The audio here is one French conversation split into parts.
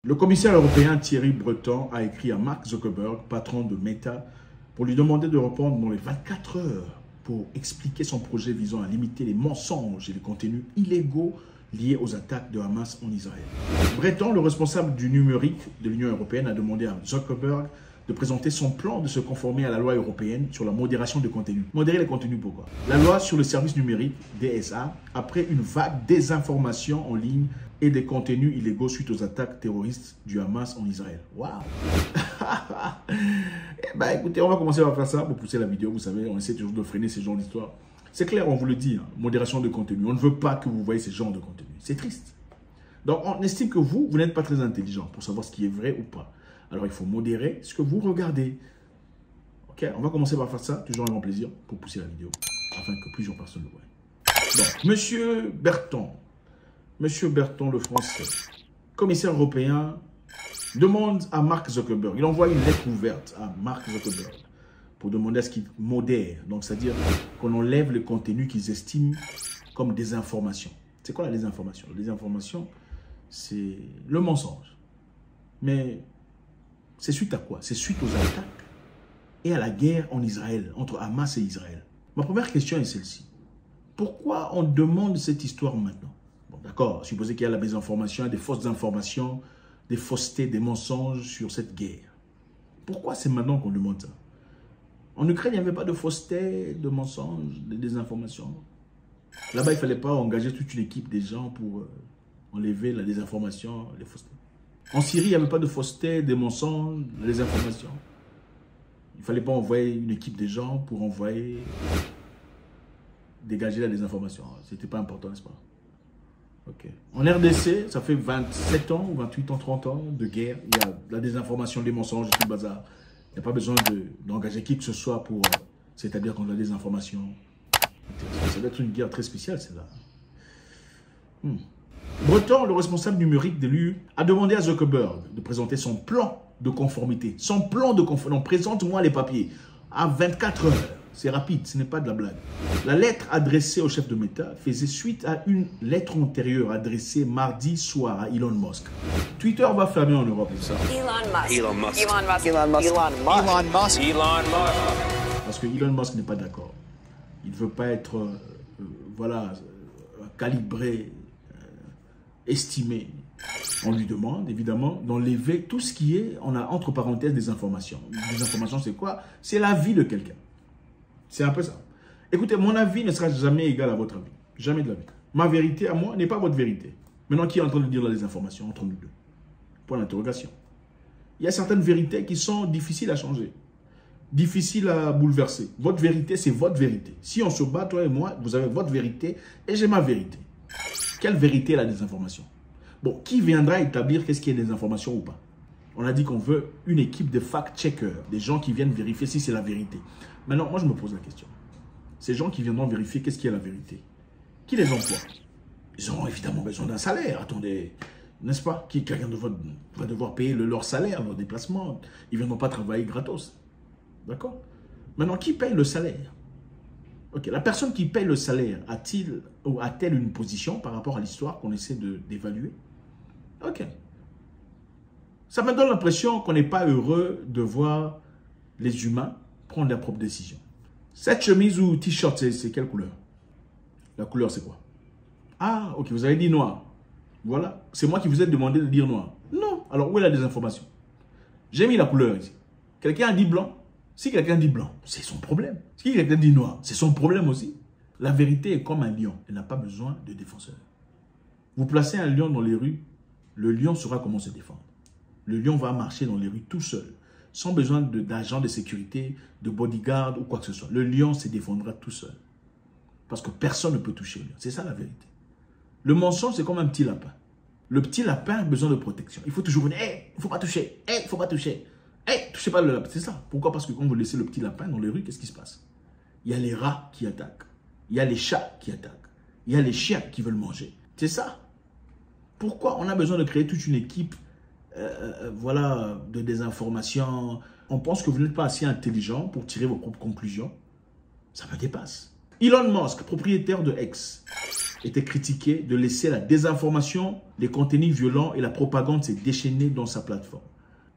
Le commissaire européen Thierry Breton a écrit à Mark Zuckerberg, patron de Meta, pour lui demander de répondre dans les 24 heures pour expliquer son projet visant à limiter les mensonges et les contenus illégaux liés aux attaques de Hamas en Israël. Breton, le responsable du numérique de l'Union européenne, a demandé à Zuckerberg de présenter son plan de se conformer à la loi européenne sur la modération des contenus. Modérer les contenus, pourquoi? La loi sur le service numérique, DSA, après une vague désinformation en ligne et des contenus illégaux suite aux attaques terroristes du Hamas en Israël. Waouh! Eh ben, écoutez, on va commencer par faire ça pour pousser la vidéo. Vous savez, on essaie toujours de freiner ces genres d'histoires. C'est clair, on vous le dit, hein, modération de contenu. On ne veut pas que vous voyez ces genres de contenu. C'est triste. Donc, on estime que vous n'êtes pas très intelligent pour savoir ce qui est vrai ou pas. Alors, il faut modérer ce que vous regardez. Ok, on va commencer par faire ça, toujours un grand plaisir, pour pousser la vidéo, afin que plusieurs personnes le voient. Donc, Monsieur Berton, le français, commissaire européen, demande à Mark Zuckerberg, il envoie une lettre ouverte à Mark Zuckerberg pour demander à ce qu'il modère, donc c'est-à-dire qu'on enlève le contenu qu'ils estiment comme des informations. C'est quoi la désinformation? La désinformation, c'est le mensonge. Mais c'est suite à quoi? C'est suite aux attaques et à la guerre en Israël, entre Hamas et Israël. Ma première question est celle-ci. Pourquoi on demande cette histoire maintenant? Bon, d'accord, supposez qu'il y a la désinformation, des fausses informations, des faussetés, des mensonges sur cette guerre. Pourquoi c'est maintenant qu'on demande ça? En Ukraine, il n'y avait pas de fausseté, de mensonges, de désinformation. Là-bas, il ne fallait pas engager toute une équipe des gens pour enlever la désinformation, les faussetés. En Syrie, il n'y avait pas de fausseté, des mensonges, de désinformation. Il ne fallait pas envoyer une équipe des gens pour dégager la désinformation. Ce n'était pas important, n'est-ce pas? Okay. En RDC, ça fait 27 ans, 28 ans, 30 ans de guerre. Il y a la désinformation, les mensonges, tout le bazar. Il n'y a pas besoin d'engager qui que ce soit pour s'établir contre la désinformation. Ça doit être une guerre très spéciale, celle-là. Breton, le responsable numérique de l'UE, a demandé à Zuckerberg de présenter son plan de conformité. Son plan de conformité. Présente-moi les papiers. À 24 heures. C'est rapide, ce n'est pas de la blague. La lettre adressée au chef de Meta faisait suite à une lettre antérieure adressée mardi soir à Elon Musk. Twitter va fermer en Europe, c'est ça? Elon Musk. Parce que Elon Musk n'est pas d'accord. Il ne veut pas être, calibré, estimé. On lui demande, évidemment, d'enlever tout ce qui est, on a entre parenthèses des informations. Des informations, c'est quoi? C'est la vie de quelqu'un. C'est un peu ça. Écoutez, mon avis ne sera jamais égal à votre avis. Jamais de la vie. Ma vérité à moi n'est pas votre vérité. Maintenant, qui est en train de dire là des informations entre nous deux? Point d'interrogation. Il y a certaines vérités qui sont difficiles à changer. Difficiles à bouleverser. Votre vérité, c'est votre vérité. Si on se bat, toi et moi, vous avez votre vérité et j'ai ma vérité. Quelle vérité est la désinformation? Bon, qui viendra établir qu'est-ce qui est des informations ou pas? On a dit qu'on veut une équipe de fact-checkers, des gens qui viennent vérifier si c'est la vérité. Maintenant, moi, je me pose la question. Ces gens qui viendront vérifier qu'est-ce qui est la vérité, qui les emploie? Ils auront évidemment besoin d'un salaire. Attendez, n'est-ce pas? Quelqu'un va devoir payer leur salaire, leur déplacement. Ils ne viendront pas travailler gratos. D'accord? Maintenant, qui paye le salaire? Ok, la personne qui paye le salaire a-t-il ou a-t-elle une position par rapport à l'histoire qu'on essaie d'évaluer? Ok. Ça me donne l'impression qu'on n'est pas heureux de voir les humains prendre leurs propres décisions. Cette chemise ou t-shirt, c'est quelle couleur? La couleur, c'est quoi? Ah, ok, vous avez dit noir. Voilà, c'est moi qui vous ai demandé de dire noir. Non, alors où est la désinformation? J'ai mis la couleur ici. Quelqu'un a dit blanc. Si quelqu'un dit blanc, c'est son problème. Si quelqu'un dit noir, c'est son problème aussi. La vérité est comme un lion. Elle n'a pas besoin de défenseur. Vous placez un lion dans les rues, le lion saura comment se défendre. Le lion va marcher dans les rues tout seul, sans besoin d'agents de sécurité, de bodyguard ou quoi que ce soit. Le lion se défendra tout seul. Parce que personne ne peut toucher le lion. C'est ça la vérité. Le mensonge, c'est comme un petit lapin. Le petit lapin a besoin de protection. Il faut toujours venir, il ne faut pas toucher, il ne faut pas toucher. Touchez pas le lapin. C'est ça. Pourquoi? Parce que quand vous laissez le petit lapin dans les rues, qu'est-ce qui se passe? Il y a les rats qui attaquent. Il y a les chats qui attaquent. Il y a les chiens qui veulent manger. C'est ça. Pourquoi on a besoin de créer toute une équipe de désinformation? On pense que vous n'êtes pas assez intelligent pour tirer vos propres conclusions. Ça me dépasse. Elon Musk, propriétaire de X, était critiqué de laisser la désinformation, les contenus violents et la propagande se déchaîner dans sa plateforme.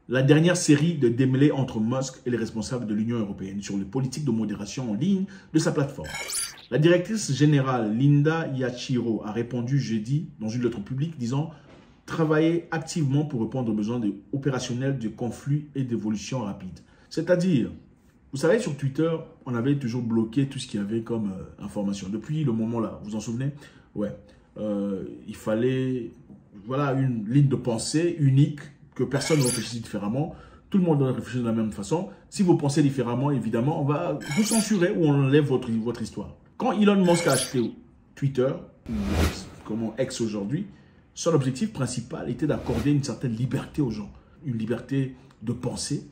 La dernière série de démêlés entre Musk et les responsables de l'Union européenne sur les politiques de modération en ligne de sa plateforme. La directrice générale Linda Yachiro a répondu jeudi dans une lettre publique disant « Travailler activement pour répondre aux besoins opérationnels de conflits et d'évolution rapide ». C'est-à-dire, vous savez, sur Twitter, on avait toujours bloqué tout ce qu'il y avait comme information. Depuis le moment-là, vous vous en souvenez? Ouais. Il fallait, voilà, une ligne de pensée unique, que personne ne réfléchisse différemment. Tout le monde doit réfléchir de la même façon. Si vous pensez différemment, évidemment, on va vous censurer ou on enlève votre histoire. Quand Elon Musk a acheté Twitter, comme X aujourd'hui, son objectif principal était d'accorder une certaine liberté aux gens. Une liberté de penser,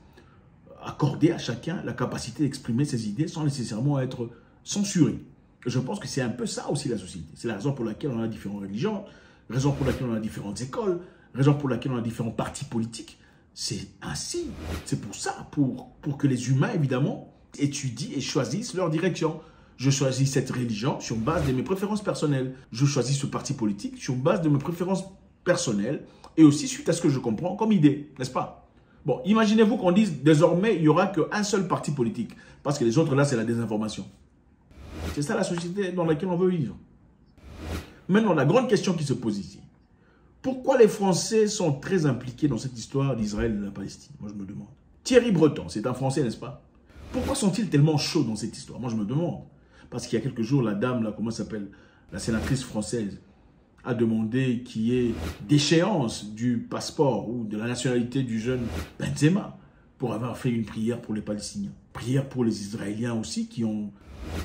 accorder à chacun la capacité d'exprimer ses idées sans nécessairement être censuré. Et je pense que c'est un peu ça aussi la société. C'est la raison pour laquelle on a différentes religions, raison pour laquelle on a différentes écoles, raison pour laquelle on a différents partis politiques. C'est ainsi. C'est pour ça, pour que les humains, évidemment, étudient et choisissent leur direction. Je choisis cette religion sur base de mes préférences personnelles. Je choisis ce parti politique sur base de mes préférences personnelles et aussi suite à ce que je comprends comme idée, n'est-ce pas? Bon, imaginez-vous qu'on dise désormais, il n'y aura qu'un seul parti politique parce que les autres, là, c'est la désinformation. C'est ça la société dans laquelle on veut vivre. Maintenant, la grande question qui se pose ici. Pourquoi les Français sont très impliqués dans cette histoire d'Israël et de la Palestine? Moi, je me demande. Thierry Breton, c'est un Français, n'est-ce pas? Pourquoi sont-ils tellement chauds dans cette histoire? Moi, je me demande. Parce qu'il y a quelques jours, la dame, là, comment s'appelle? La sénatrice française a demandé qu'il y ait déchéance du passeport ou de la nationalité du jeune Benzema pour avoir fait une prière pour les Palestiniens. Prière pour les Israéliens aussi qui ont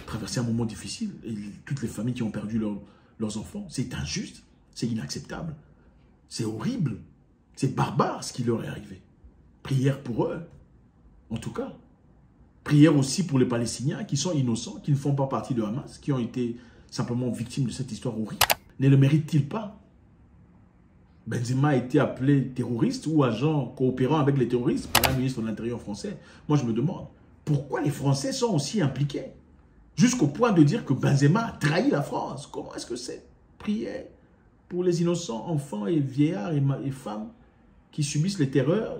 traversé un moment difficile et toutes les familles qui ont perdu leurs enfants. C'est injuste, c'est inacceptable, c'est horrible, c'est barbare ce qui leur est arrivé. Prière pour eux, en tout cas. Prière aussi pour les Palestiniens qui sont innocents, qui ne font pas partie de Hamas, qui ont été simplement victimes de cette histoire horrible. Ne le mérite-t-il pas? Benzema a été appelé terroriste ou agent coopérant avec les terroristes par un ministre de l'Intérieur français. Moi, je me demande, pourquoi les Français sont aussi impliqués? Jusqu'au point de dire que Benzema a trahi la France. Comment est-ce que c'est? Prier pour les innocents enfants et vieillards et femmes qui subissent les terreurs,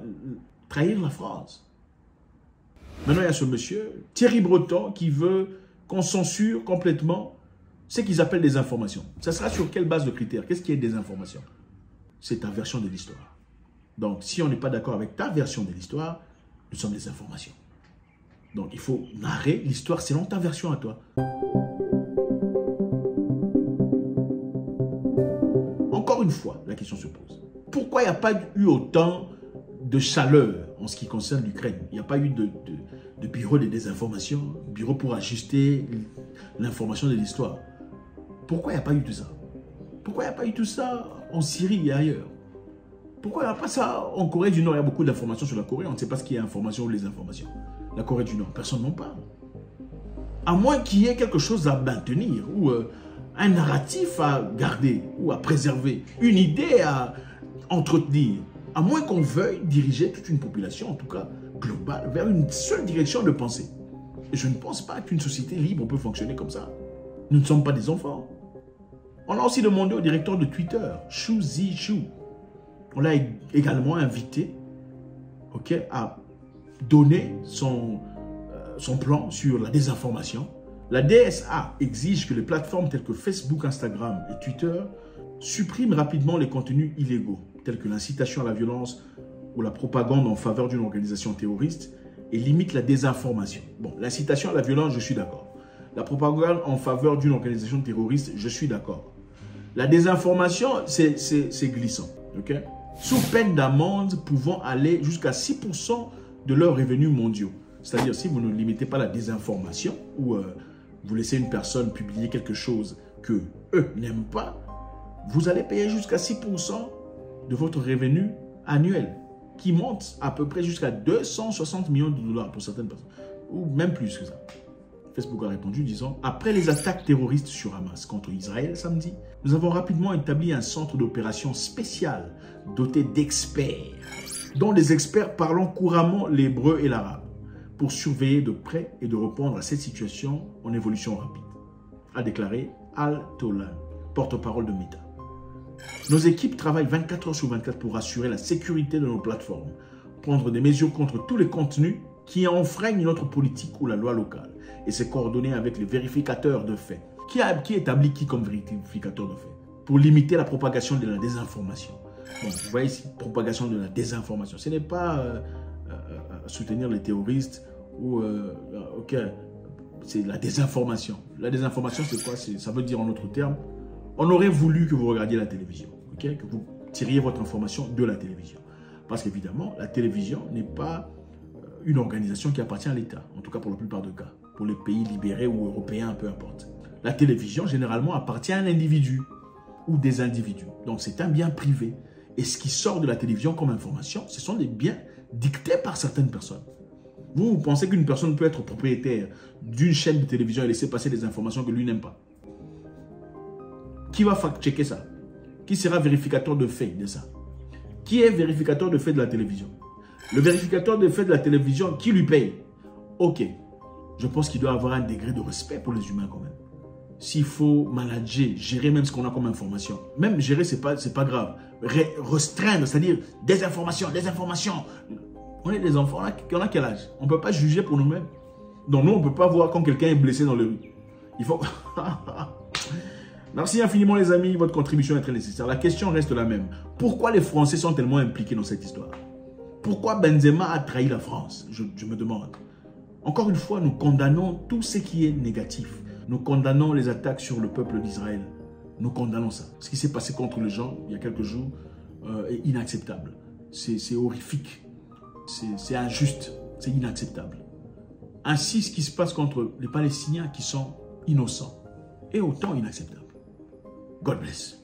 trahir la France. Maintenant, il y a ce monsieur, Thierry Breton, qui veut qu'on censure complètement ce qu'ils appellent des informations. Ça sera sur quelle base de critères? Qu'est-ce qui est des informations? C'est ta version de l'histoire. Donc, si on n'est pas d'accord avec ta version de l'histoire, nous sommes des informations. Donc, il faut narrer l'histoire selon ta version à toi. Encore une fois, la question se pose. Pourquoi il n'y a pas eu autant de chaleur en ce qui concerne l'Ukraine? Il n'y a pas eu de bureau de désinformation, bureau pour ajuster l'information de l'histoire. Pourquoi il n'y a pas eu tout ça? Pourquoi il n'y a pas eu tout ça en Syrie et ailleurs? Pourquoi il n'y a pas ça en Corée du Nord? Il y a beaucoup d'informations sur la Corée. On ne sait pas ce qui est information ou les informations. La Corée du Nord, personne n'en parle. À moins qu'il y ait quelque chose à maintenir ou un narratif à garder ou à préserver, une idée à entretenir. À moins qu'on veuille diriger toute une population, en tout cas globale, vers une seule direction de pensée. Et je ne pense pas qu'une société libre peut fonctionner comme ça. Nous ne sommes pas des enfants. On a aussi demandé au directeur de Twitter, Xu Zhiqiu, on l'a également invité à donner son plan sur la désinformation. La DSA exige que les plateformes telles que Facebook, Instagram et Twitter suppriment rapidement les contenus illégaux, tels que l'incitation à la violence ou la propagande en faveur d'une organisation terroriste, et limite la désinformation. Bon, l'incitation à la violence, je suis d'accord. La propagande en faveur d'une organisation terroriste, je suis d'accord. La désinformation, c'est glissant. Okay? Sous peine d'amende pouvant aller jusqu'à 6% de leurs revenus mondiaux. C'est-à-dire, si vous ne limitez pas la désinformation ou vous laissez une personne publier quelque chose que eux n'aiment pas, vous allez payer jusqu'à 6% de votre revenu annuel qui monte à peu près jusqu'à 260 millions de dollars pour certaines personnes, ou même plus que ça. Facebook a répondu disant « Après les attaques terroristes sur Hamas contre Israël samedi, nous avons rapidement établi un centre d'opération spécial doté d'experts, dont des experts parlant couramment l'hébreu et l'arabe, pour surveiller de près et de répondre à cette situation en évolution rapide », a déclaré Al-Tolan, porte-parole de Meta. Nos équipes travaillent 24 heures sur 24 pour assurer la sécurité de nos plateformes, prendre des mesures contre tous les contenus qui enfreignent notre politique ou la loi locale et se coordonner avec les vérificateurs de faits. Qui établit qui comme vérificateur de faits? Pour limiter la propagation de la désinformation. Bon, vous voyez ici, propagation de la désinformation. Ce n'est pas soutenir les terroristes ou... ok, c'est la désinformation. La désinformation, c'est quoi? Ça veut dire en d'autres termes, on aurait voulu que vous regardiez la télévision, okay? Que vous tiriez votre information de la télévision. Parce qu'évidemment, la télévision n'est pas une organisation qui appartient à l'État, en tout cas pour la plupart des cas, pour les pays libérés ou européens, peu importe. La télévision, généralement, appartient à un individu ou des individus. Donc, c'est un bien privé. Et ce qui sort de la télévision comme information, ce sont des biens dictés par certaines personnes. Vous pensez qu'une personne peut être propriétaire d'une chaîne de télévision et laisser passer des informations que lui n'aime pas? Qui va fact-checker ça? Qui sera vérificateur de faits de ça? Qui est vérificateur de faits de la télévision? Le vérificateur de faits de la télévision, qui lui paye? Ok, je pense qu'il doit avoir un degré de respect pour les humains quand même. S'il faut manager, gérer même ce qu'on a comme information. Même gérer, c'est pas grave. Restreindre, c'est-à-dire des informations. On est des enfants, on a quel âge? On ne peut pas juger pour nous-mêmes. Donc nous, on ne peut pas voir quand quelqu'un est blessé dans le rue. Il faut... Merci infiniment les amis, votre contribution est très nécessaire. La question reste la même. Pourquoi les Français sont tellement impliqués dans cette histoire? Pourquoi Benzema a trahi la France? Je me demande. Encore une fois, nous condamnons tout ce qui est négatif. Nous condamnons les attaques sur le peuple d'Israël. Nous condamnons ça. Ce qui s'est passé contre les gens il y a quelques jours est inacceptable. C'est horrifique. C'est injuste. C'est inacceptable. Ainsi, ce qui se passe contre les Palestiniens qui sont innocents est autant inacceptable. God bless.